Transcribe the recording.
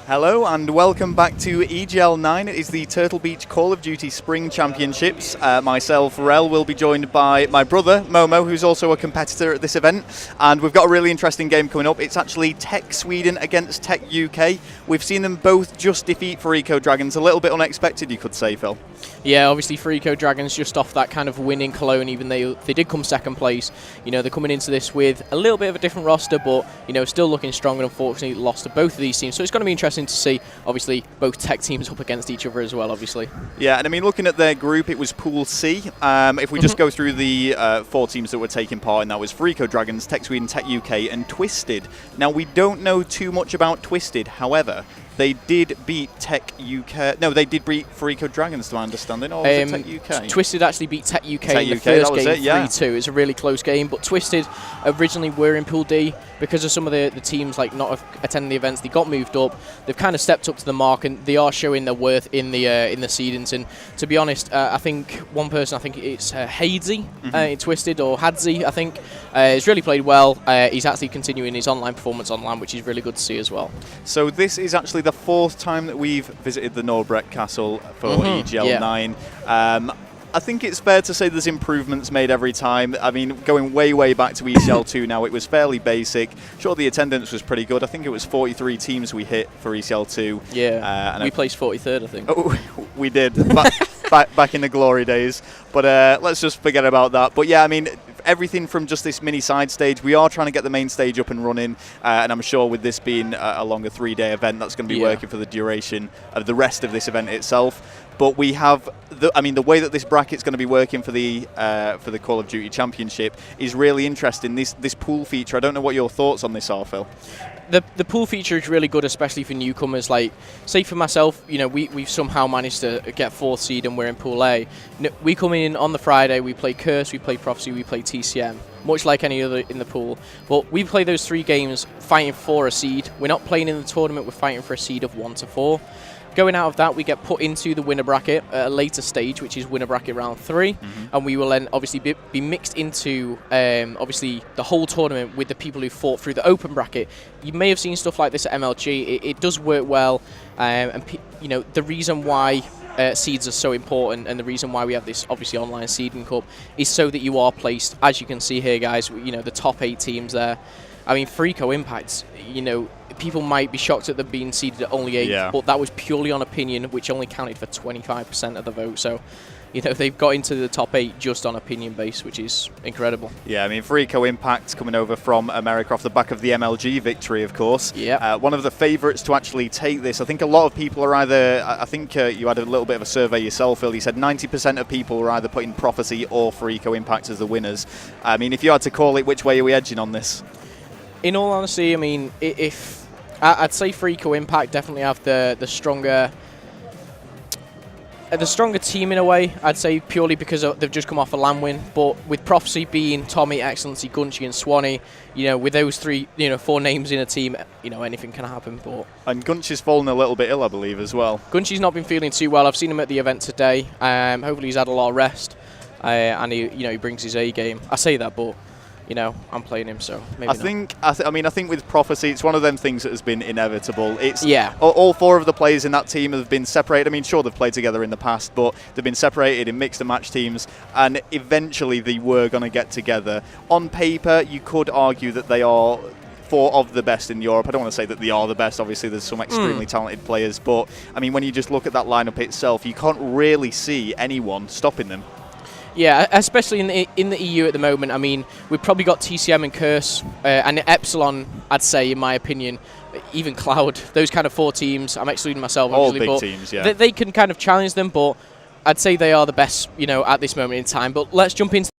Hello and welcome back to EGL9. It is the Turtle Beach Call of Duty Spring Championships. Myself, Rel, will be joined by my brother, Momo, who's also a competitor at this event. And we've got a really interesting game coming up. It's actually TEC Sweden against TEC UK. We've seen them both just defeat Frico Dragons. A little bit unexpected, you could say, Phil. Yeah, obviously Frico Dragons just off that kind of win in Cologne, even they did come second place. You know, they're coming into this with a little bit of a different roster, but, you know, still looking strong, and unfortunately lost to both of these teams. So it's going to be interesting to see, obviously, both TEC teams up against each other as well, obviously. Yeah, and I mean, looking at their group, it was Pool C. If we just go through the 4 teams that were taking part in that, was Frico Dragons, TEC Sweden, TEC UK, and Twisted. Now, we don't know too much about Twisted, however, they did beat TEC UK. No, they did beat Frico Dragons, to my understanding. Or was it TEC UK? Twisted actually beat TEC UK in the first game 3-2. It's a really close game. But Twisted originally were in Pool D because of some of the teams like not attending the events. They got moved up. They've kind of stepped up to the mark, and they are showing their worth in the seedings. And to be honest, I think one person, I think it's Hadzi in Twisted, or Hadzi, I think, has really played well. He's actually continuing his online performance online, which is really good to see as well. So this is actually the 4th time that we've visited the Norbreck Castle for EGL9. Yeah. I think it's fair to say there's improvements made every time. I mean, going way back to ECL2 now, it was fairly basic. Sure, the attendance was pretty good. I think it was 43 teams we hit for ECL2. Yeah, and we placed 43rd, I think. Oh, we did, back in the glory days. But let's just forget about that. But yeah, I mean, everything from just this mini side stage, we are trying to get the main stage up and running, and I'm sure with this being a longer 3-day event, that's going to be working for the duration of the rest of this event itself. But we have, the way that this bracket's going to be working for the Call of Duty Championship is really interesting. This pool feature, I don't know what your thoughts on this are, Phil. The pool feature is really good, especially for newcomers. Like, say for myself, you know, we've somehow managed to get 4th seed and we're in Pool A. We come in on the Friday, we play Curse, we play Prophecy, we play TCM, much like any other in the pool. But we play those 3 games fighting for a seed. We're not playing in the tournament, we're fighting for a seed of 1 to 4. Going out of that, we get put into the winner bracket at a later stage, which is winner bracket round 3, and we will then obviously be mixed into obviously the whole tournament with the people who fought through the open bracket. You may have seen stuff like this at MLG. It does work well, and you know, the reason why seeds are so important, and the reason why we have this obviously online seeding cup, is so that you are placed, as you can see here, guys. You know, the top 8 teams there. I mean, Frico Impact, you know, people might be shocked at them being seeded at only 8, but that was purely on opinion, which only counted for 25% of the vote. So, you know, they've got into the top 8 just on opinion base, which is incredible. Yeah, I mean, Frico Impact coming over from America off the back of the MLG victory, of course. Yeah. One of the favourites to actually take this. I think a lot of people are either, I think you had a little bit of a survey yourself, Phil. You said 90% of people were either putting Prophecy or Frico Impact as the winners. I mean, if you had to call it, which way are we edging on this? In all honesty, I mean, if I'd say Frico Impact definitely have the stronger team in a way. I'd say purely because they've just come off a LAN win. But with Prophecy being Tommy, Excellency, Gunchy, and Swanee, you know, with those 4 names in a team, you know, anything can happen. And Gunchy's fallen a little bit ill, I believe, as well. Gunchy's not been feeling too well. I've seen him at the event today. Hopefully, he's had a lot of rest, and he brings his A game. I say that, but, you know, I'm playing him, so maybe I think with Prophecy, it's one of them things that has been inevitable. It's all 4 of the players in that team have been separated. I mean, sure, they've played together in the past, but they've been separated in mixed and match teams, and eventually they were going to get together. On paper, you could argue that they are 4 of the best in Europe. I don't want to say that they are the best. Obviously, there's some extremely talented players, but I mean, when you just look at that lineup itself, you can't really see anyone stopping them. Yeah, especially in the EU at the moment. I mean, we've probably got TCM and Curse, and Epsilon, I'd say, in my opinion, even Cloud, those kind of 4 teams. I'm excluding myself, obviously. All big teams, yeah. They can kind of challenge them, but I'd say they are the best, you know, at this moment in time. But let's jump into